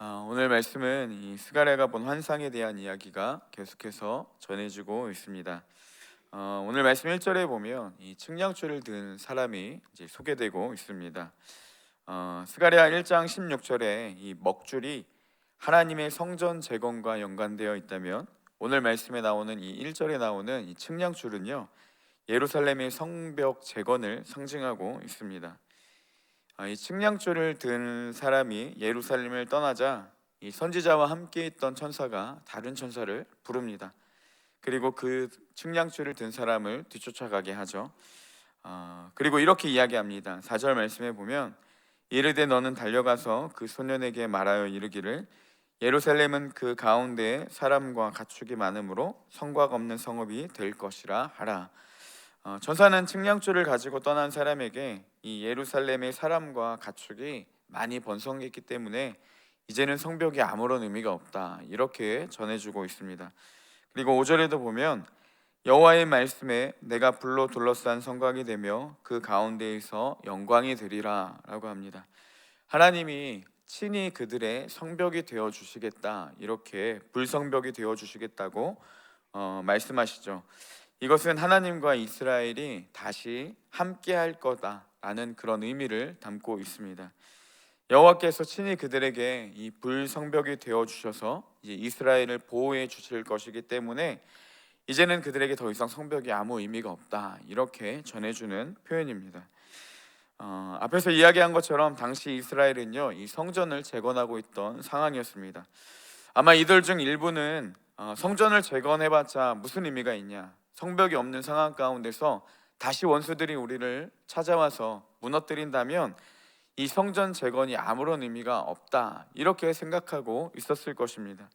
오늘 말씀은 이 스가랴가 본 환상에 대한 이야기가 계속해서 전해지고 있습니다. 오늘 말씀 1절에 보면 이 측량줄을 든 사람이 이제 소개되고 있습니다. 스가랴 1장 16절에 이 먹줄이 하나님의 성전 재건과 연관되어 있다면, 오늘 말씀에 나오는 이 1절에 나오는 이 측량줄은요, 예루살렘의 성벽 재건을 상징하고 있습니다. 이 측량줄을 든 사람이 예루살렘을 떠나자 이 선지자와 함께 있던 천사가 다른 천사를 부릅니다. 그리고 그 측량줄을 든 사람을 뒤쫓아가게 하죠. 그리고 이렇게 이야기합니다. 4절 말씀에 보면, 이르되 너는 달려가서 그 소년에게 말하여 이르기를, 예루살렘은 그 가운데에 사람과 가축이 많으므로 성곽 없는 성읍이 될 것이라 하라. 천사는 측량줄을 가지고 떠난 사람에게 이 예루살렘의 사람과 가축이 많이 번성했기 때문에 이제는 성벽이 아무런 의미가 없다, 이렇게 전해주고 있습니다. 그리고 5절에도 보면, 여호와의 말씀에 내가 불로 둘러싼 성곽이 되며 그 가운데에서 영광이 되리라 라고 합니다. 하나님이 친히 그들의 성벽이 되어 주시겠다, 이렇게 불성벽이 되어 주시겠다고 말씀하시죠. 이것은 하나님과 이스라엘이 다시 함께 할 거다라는 그런 의미를 담고 있습니다. 여호와께서 친히 그들에게 이 불성벽이 되어 주셔서 이제 이스라엘을 보호해 주실 것이기 때문에 이제는 그들에게 더 이상 성벽이 아무 의미가 없다, 이렇게 전해주는 표현입니다. 앞에서 이야기한 것처럼 당시 이스라엘은요, 이 성전을 재건하고 있던 상황이었습니다. 아마 이들 중 일부는 성전을 재건해봤자 무슨 의미가 있냐, 성벽이 없는 상황 가운데서 다시 원수들이 우리를 찾아와서 무너뜨린다면 이 성전 재건이 아무런 의미가 없다, 이렇게 생각하고 있었을 것입니다.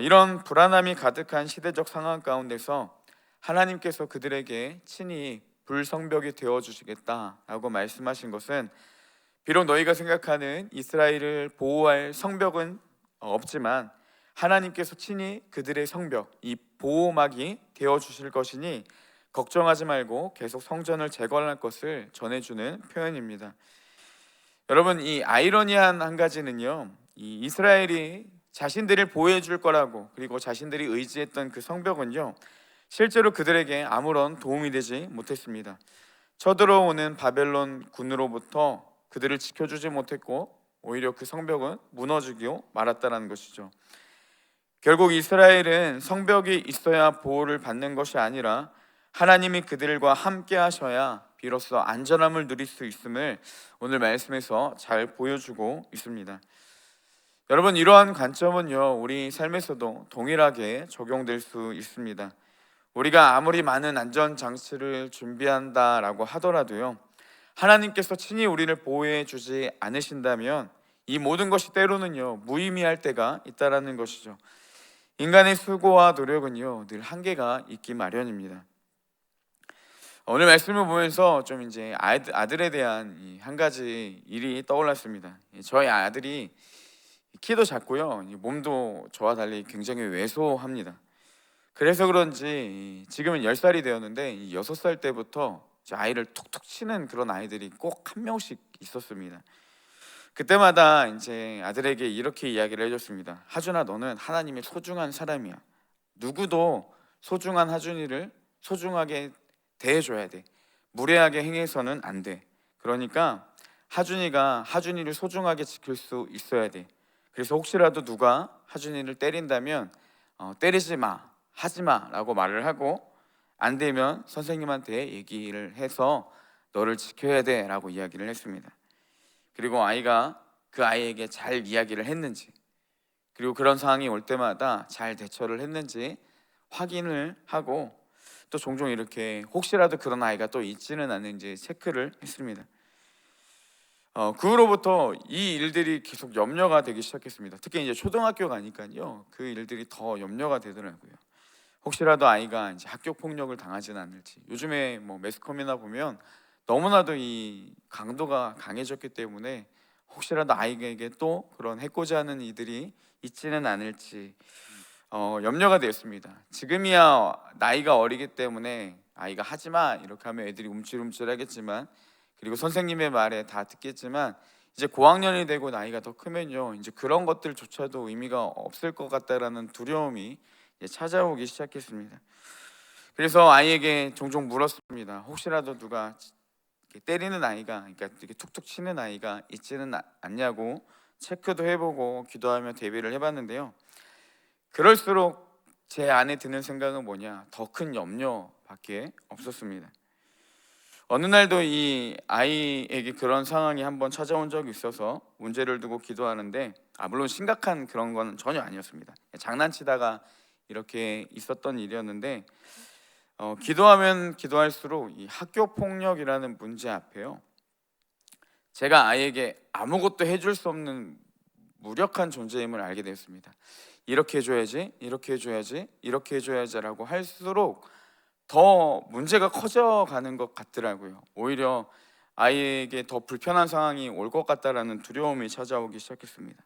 이런 불안함이 가득한 시대적 상황 가운데서 하나님께서 그들에게 친히 불성벽이 되어주시겠다라고 말씀하신 것은, 비록 너희가 생각하는 이스라엘을 보호할 성벽은 없지만 하나님께서 친히 그들의 성벽, 이 보호막이 되어주실 것이니 걱정하지 말고 계속 성전을 재건할 것을 전해주는 표현입니다. 여러분, 이 아이러니한 한 가지는요, 이 이스라엘이 자신들을 보호해 줄 거라고, 그리고 자신들이 의지했던 그 성벽은요, 실제로 그들에게 아무런 도움이 되지 못했습니다. 쳐들어오는 바벨론 군으로부터 그들을 지켜주지 못했고, 오히려 그 성벽은 무너지고 말았다는 것이죠. 결국 이스라엘은 성벽이 있어야 보호를 받는 것이 아니라 하나님이 그들과 함께 하셔야 비로소 안전함을 누릴 수 있음을 오늘 말씀에서 잘 보여주고 있습니다. 여러분, 이러한 관점은요, 우리 삶에서도 동일하게 적용될 수 있습니다. 우리가 아무리 많은 안전장치를 준비한다라고 하더라도요, 하나님께서 친히 우리를 보호해 주지 않으신다면 이 모든 것이 때로는요, 무의미할 때가 있다라는 것이죠. 인간의 수고와 노력은요, 늘 한계가 있기 마련입니다. 오늘 말씀을 보면서 좀 이제 아들에 대한 한 가지 일이 떠올랐습니다. 저희 아들이 키도 작고요, 몸도 저와 달리 굉장히 왜소합니다. 그래서 그런지 지금은 10살이 되었는데 6살 때부터 아이를 툭툭 치는 그런 아이들이 꼭 한 명씩 있었습니다. 그때마다 이제 아들에게 이렇게 이야기를 해줬습니다. 하준아, 너는 하나님의 소중한 사람이야. 누구도 소중한 하준이를 소중하게 대해줘야 돼. 무례하게 행해서는 안 돼. 그러니까 하준이가 하준이를 소중하게 지킬 수 있어야 돼. 그래서 혹시라도 누가 하준이를 때린다면 때리지 마, 하지 마 라고 말을 하고, 안 되면 선생님한테 얘기를 해서 너를 지켜야 돼 라고 이야기를 했습니다. 그리고 아이가 그 아이에게 잘 이야기를 했는지, 그리고 그런 상황이 올 때마다 잘 대처를 했는지 확인을 하고, 또 종종 이렇게 혹시라도 그런 아이가 또 있지는 않는지 체크를 했습니다. 그 후로부터 이 일들이 계속 염려가 되기 시작했습니다. 특히 이제 초등학교 가니까요, 그 일들이 더 염려가 되더라고요. 혹시라도 아이가 이제 학교 폭력을 당하지는 않을지. 요즘에 뭐 매스컴이나 보면 너무나도 이 강도가 강해졌기 때문에 혹시라도 아이에게 또 그런 해코지 하는 이들이 있지는 않을지 염려가 되었습니다. 지금이야 나이가 어리기 때문에 아이가 하지마 이렇게 하면 애들이 움찔움찔 하겠지만, 그리고 선생님의 말에 다 듣겠지만, 이제 고학년이 되고 나이가 더 크면요, 이제 그런 것들조차도 의미가 없을 것 같다라는 두려움이 이제 찾아오기 시작했습니다. 그래서 아이에게 종종 물었습니다. 혹시라도 누가 이렇게 때리는 아이가, 그러니까 이렇게 툭툭 치는 아이가 있지는 않냐고 체크도 해보고 기도하며 대비를 해봤는데요. 그럴수록 제 안에 드는 생각은 뭐냐, 더 큰 염려밖에 없었습니다. 어느 날도 이 아이에게 그런 상황이 한번 찾아온 적이 있어서 문제를 두고 기도하는데, 물론 심각한 그런 건 전혀 아니었습니다. 장난치다가 이렇게 있었던 일이었는데, 기도하면 기도할수록 이 학교 폭력이라는 문제 앞에요, 제가 아이에게 아무것도 해줄 수 없는 무력한 존재임을 알게 되었습니다. 이렇게 해줘야지, 이렇게 해줘야지, 이렇게 해줘야지라고 할수록 더 문제가 커져가는 것 같더라고요. 오히려 아이에게 더 불편한 상황이 올 것 같다라는 두려움이 찾아오기 시작했습니다.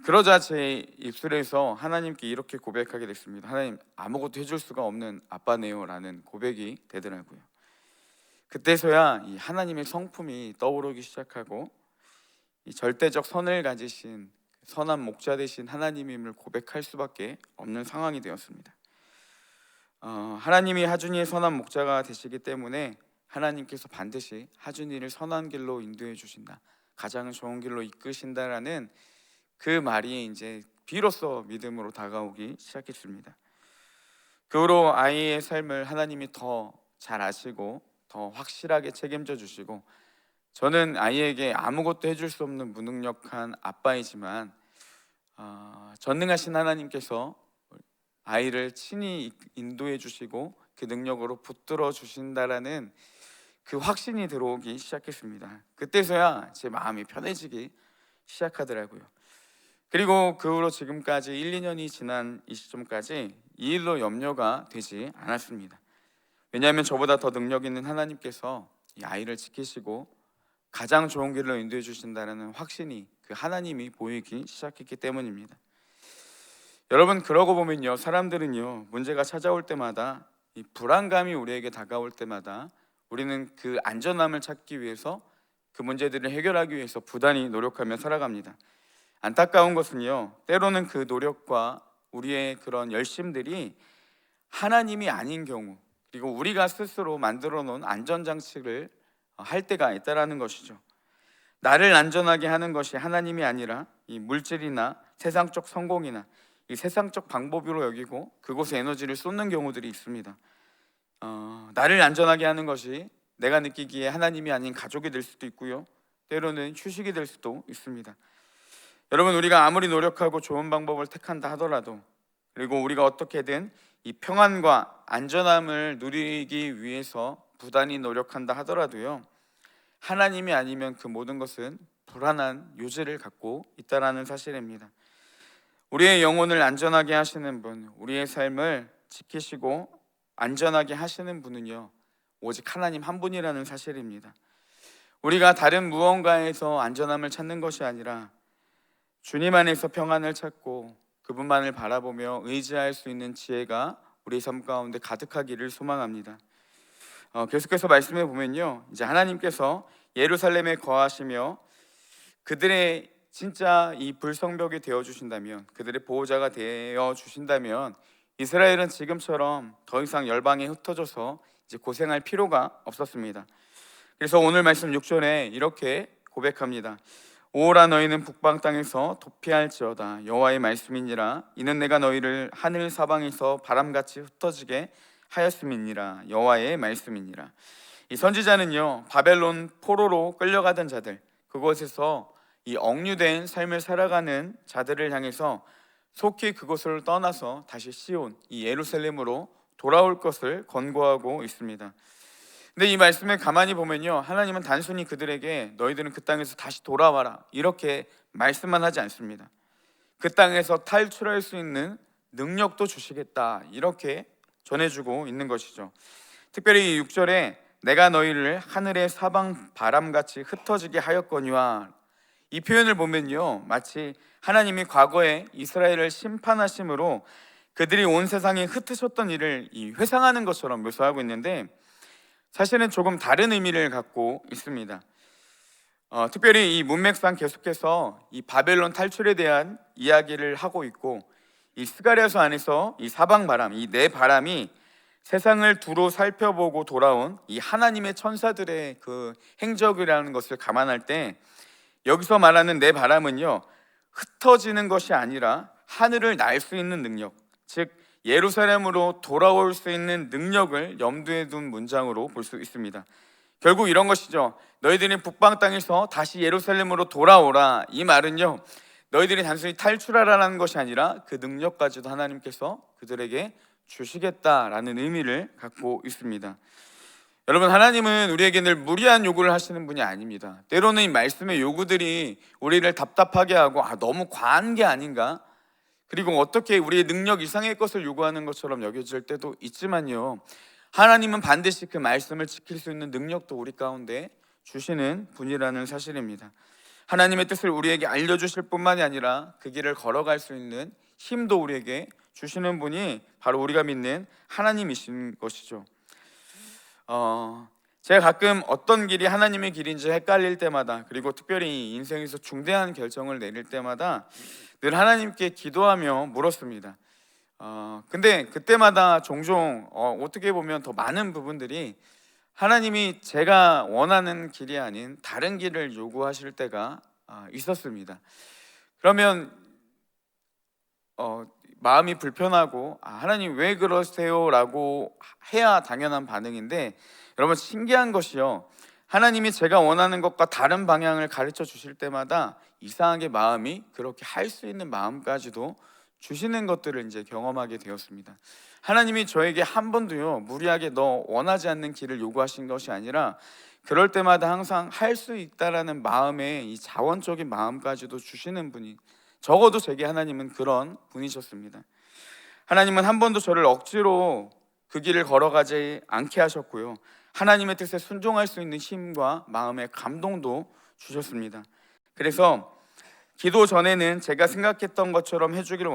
그러자 제 입술에서 하나님께 이렇게 고백하게 됐습니다. 하나님, 아무것도 해줄 수가 없는 아빠네요 라는 고백이 되더라고요. 그때서야 이 하나님의 성품이 떠오르기 시작하고, 이 절대적 선을 가지신 선한 목자 되신 하나님임을 고백할 수밖에 없는 상황이 되었습니다. 하나님이 하준이의 선한 목자가 되시기 때문에 하나님께서 반드시 하준이를 선한 길로 인도해 주신다, 가장 좋은 길로 이끄신다라는 그 말이 이제 비로소 믿음으로 다가오기 시작했습니다. 그 후로 아이의 삶을 하나님이 더 잘 아시고 더 확실하게 책임져 주시고, 저는 아이에게 아무것도 해줄 수 없는 무능력한 아빠이지만 전능하신 하나님께서 아이를 친히 인도해 주시고 그 능력으로 붙들어 주신다라는 그 확신이 들어오기 시작했습니다. 그때서야 제 마음이 편해지기 시작하더라고요. 그리고 그 후로 지금까지 1, 2년이 지난 이 시점까지 이 일로 염려가 되지 않았습니다. 왜냐하면 저보다 더 능력 있는 하나님께서 이 아이를 지키시고 가장 좋은 길로 인도해 주신다는 확신이, 그 하나님이 보이기 시작했기 때문입니다. 여러분, 그러고 보면요, 사람들은요, 문제가 찾아올 때마다, 이 불안감이 우리에게 다가올 때마다 우리는 그 안전함을 찾기 위해서, 그 문제들을 해결하기 위해서 부단히 노력하며 살아갑니다. 안타까운 것은요, 때로는 그 노력과 우리의 그런 열심들이 하나님이 아닌 경우, 그리고 우리가 스스로 만들어 놓은 안전장치를 할 때가 있다라는 것이죠. 나를 안전하게 하는 것이 하나님이 아니라 이 물질이나 세상적 성공이나 이 세상적 방법으로 여기고 그곳에 에너지를 쏟는 경우들이 있습니다. 나를 안전하게 하는 것이 내가 느끼기에 하나님이 아닌 가족이 될 수도 있고요, 때로는 휴식이 될 수도 있습니다. 여러분, 우리가 아무리 노력하고 좋은 방법을 택한다 하더라도, 그리고 우리가 어떻게든 이 평안과 안전함을 누리기 위해서 부단히 노력한다 하더라도요, 하나님이 아니면 그 모든 것은 불안한 요지를 갖고 있다라는 사실입니다. 우리의 영혼을 안전하게 하시는 분, 우리의 삶을 지키시고 안전하게 하시는 분은요, 오직 하나님 한 분이라는 사실입니다. 우리가 다른 무언가에서 안전함을 찾는 것이 아니라 주님 안에서 평안을 찾고 그분만을 바라보며 의지할 수 있는 지혜가 우리 삶 가운데 가득하기를 소망합니다. 계속해서 말씀해 보면요, 이제 하나님께서 예루살렘에 거하시며 그들의 진짜 이 불성벽이 되어 주신다면, 그들의 보호자가 되어 주신다면, 이스라엘은 지금처럼 더 이상 열방에 흩어져서 이제 고생할 필요가 없었습니다. 그래서 오늘 말씀 6절에 이렇게 고백합니다. 오라, 너희는 북방 땅에서 도피할지어다. 여호와의 말씀이니라. 이는 내가 너희를 하늘 사방에서 바람같이 흩어지게 하였음이니라. 여호와의 말씀이니라. 이 선지자는요, 바벨론 포로로 끌려가던 자들, 그곳에서 이 억류된 삶을 살아가는 자들을 향해서 속히 그곳을 떠나서 다시 시온, 이 예루살렘으로 돌아올 것을 권고하고 있습니다. 근데 이 말씀을 가만히 보면요, 하나님은 단순히 그들에게 너희들은 그 땅에서 다시 돌아와라 이렇게 말씀만 하지 않습니다. 그 땅에서 탈출할 수 있는 능력도 주시겠다 이렇게 전해주고 있는 것이죠. 특별히 이 6절에 내가 너희를 하늘의 사방 바람같이 흩어지게 하였거니와, 이 표현을 보면요, 마치 하나님이 과거에 이스라엘을 심판하심으로 그들이 온 세상에 흩으셨던 일을 회상하는 것처럼 묘사하고 있는데, 사실은 조금 다른 의미를 갖고 있습니다. 특별히 이 문맥상 계속해서 이 바벨론 탈출에 대한 이야기를 하고 있고, 이 스가랴서 안에서 이 사방 바람, 이 네 바람이 세상을 두루 살펴보고 돌아온 이 하나님의 천사들의 그 행적이라는 것을 감안할 때, 여기서 말하는 네 바람은요, 흩어지는 것이 아니라 하늘을 날 수 있는 능력, 즉 예루살렘으로 돌아올 수 있는 능력을 염두에 둔 문장으로 볼 수 있습니다. 결국 이런 것이죠. 너희들이 북방 땅에서 다시 예루살렘으로 돌아오라. 이 말은요, 너희들이 단순히 탈출하라는 것이 아니라 그 능력까지도 하나님께서 그들에게 주시겠다라는 의미를 갖고 있습니다. 여러분, 하나님은 우리에게 늘 무리한 요구를 하시는 분이 아닙니다. 때로는 이 말씀의 요구들이 우리를 답답하게 하고 너무 과한 게 아닌가, 그리고 어떻게 우리의 능력 이상의 것을 요구하는 것처럼 여겨질 때도 있지만요, 하나님은 반드시 그 말씀을 지킬 수 있는 능력도 우리 가운데 주시는 분이라는 사실입니다. 하나님의 뜻을 우리에게 알려주실 뿐만이 아니라 그 길을 걸어갈 수 있는 힘도 우리에게 주시는 분이 바로 우리가 믿는 하나님이신 것이죠. 제가 가끔 어떤 길이 하나님의 길인지 헷갈릴 때마다, 그리고 특별히 인생에서 중대한 결정을 내릴 때마다 늘 하나님께 기도하며 물었습니다. 근데 그때마다 종종 어떻게 보면 더 많은 부분들이 하나님이 제가 원하는 길이 아닌 다른 길을 요구하실 때가 있었습니다. 그러면 마음이 불편하고 하나님 왜 그러세요? 라고 해야 당연한 반응인데, 여러분, 신기한 것이요, 하나님이 제가 원하는 것과 다른 방향을 가르쳐 주실 때마다 이상하게 마음이 그렇게 할 수 있는 마음까지도 주시는 것들을 이제 경험하게 되었습니다. 하나님이 저에게 한 번도요, 무리하게 너 원하지 않는 길을 요구하신 것이 아니라 그럴 때마다 항상 할 수 있다라는 마음의 이 자원적인 마음까지도 주시는 분이, 적어도 제게 하나님은 그런 분이셨습니다. 하나님은 한 번도 저를 억지로 그 길을 걸어가지 않게 하셨고요, 하나님의 뜻에 순종할 수 있는 힘과 마음의 감동도 주셨습니다. 그래서 기도 전에는 제가 생각했던 것처럼 해주기를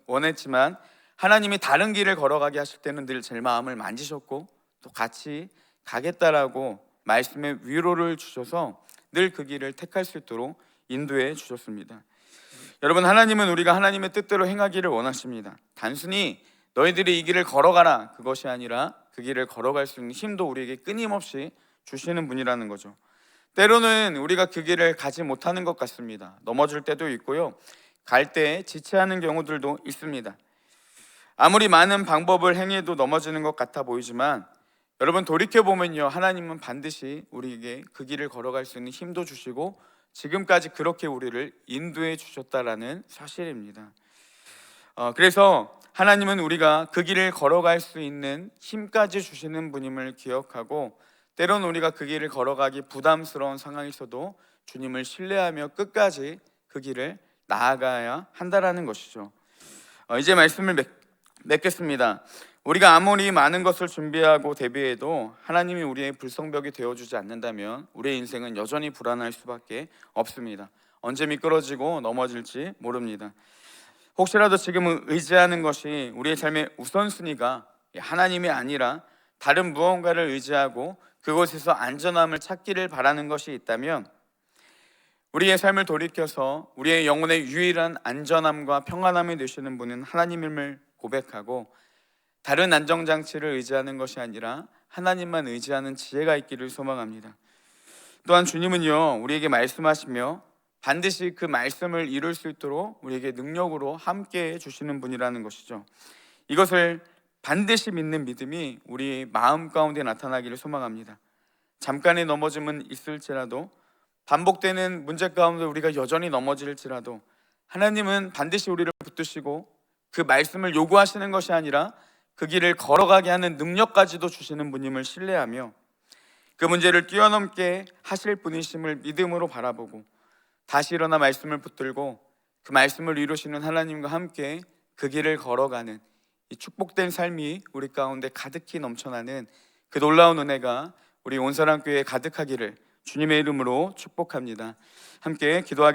원했지만, 하나님이 다른 길을 걸어가게 하실 때는 늘 제 마음을 만지셨고 또 같이 가겠다라고 말씀의 위로를 주셔서 늘 그 길을 택할 수 있도록 인도해 주셨습니다. 여러분, 하나님은 우리가 하나님의 뜻대로 행하기를 원하십니다. 단순히 너희들이 이 길을 걸어가라, 그것이 아니라 그 길을 걸어갈 수 있는 힘도 우리에게 끊임없이 주시는 분이라는 거죠. 때로는 우리가 그 길을 가지 못하는 것 같습니다. 넘어질 때도 있고요, 갈 때 지체하는 경우들도 있습니다. 아무리 많은 방법을 행해도 넘어지는 것 같아 보이지만, 여러분, 돌이켜보면요, 하나님은 반드시 우리에게 그 길을 걸어갈 수 있는 힘도 주시고 지금까지 그렇게 우리를 인도해 주셨다라는 사실입니다. 그래서 하나님은 우리가 그 길을 걸어갈 수 있는 힘까지 주시는 분임을 기억하고, 때로는 우리가 그 길을 걸어가기 부담스러운 상황에서도 주님을 신뢰하며 끝까지 그 길을 나아가야 한다라는 것이죠. 이제 말씀을 맺겠습니다. 우리가 아무리 많은 것을 준비하고 대비해도 하나님이 우리의 불성벽이 되어주지 않는다면 우리의 인생은 여전히 불안할 수밖에 없습니다. 언제 미끄러지고 넘어질지 모릅니다. 혹시라도 지금은 의지하는 것이 우리의 삶의 우선순위가 하나님이 아니라 다른 무언가를 의지하고 그곳에서 안전함을 찾기를 바라는 것이 있다면, 우리의 삶을 돌이켜서 우리의 영혼의 유일한 안전함과 평안함이 되시는 분은 하나님임을 고백하고, 다른 안정장치를 의지하는 것이 아니라 하나님만 의지하는 지혜가 있기를 소망합니다. 또한 주님은요, 우리에게 말씀하시며 반드시 그 말씀을 이룰 수 있도록 우리에게 능력으로 함께해 주시는 분이라는 것이죠. 이것을 반드시 믿는 믿음이 우리 마음 가운데 나타나기를 소망합니다. 잠깐의 넘어짐은 있을지라도, 반복되는 문제 가운데 우리가 여전히 넘어질지라도, 하나님은 반드시 우리를 붙드시고 그 말씀을 요구하시는 것이 아니라 그 길을 걸어가게 하는 능력까지도 주시는 분임을 신뢰하며, 그 문제를 뛰어넘게 하실 분이심을 믿음으로 바라보고 다시 일어나 말씀을 붙들고 그 말씀을 이루시는 하나님과 함께 그 길을 걸어가는 이 축복된 삶이 우리 가운데 가득히 넘쳐나는 그 놀라운 은혜가 우리 온사랑교회에 가득하기를 주님의 이름으로 축복합니다. 함께 기도하겠습니다.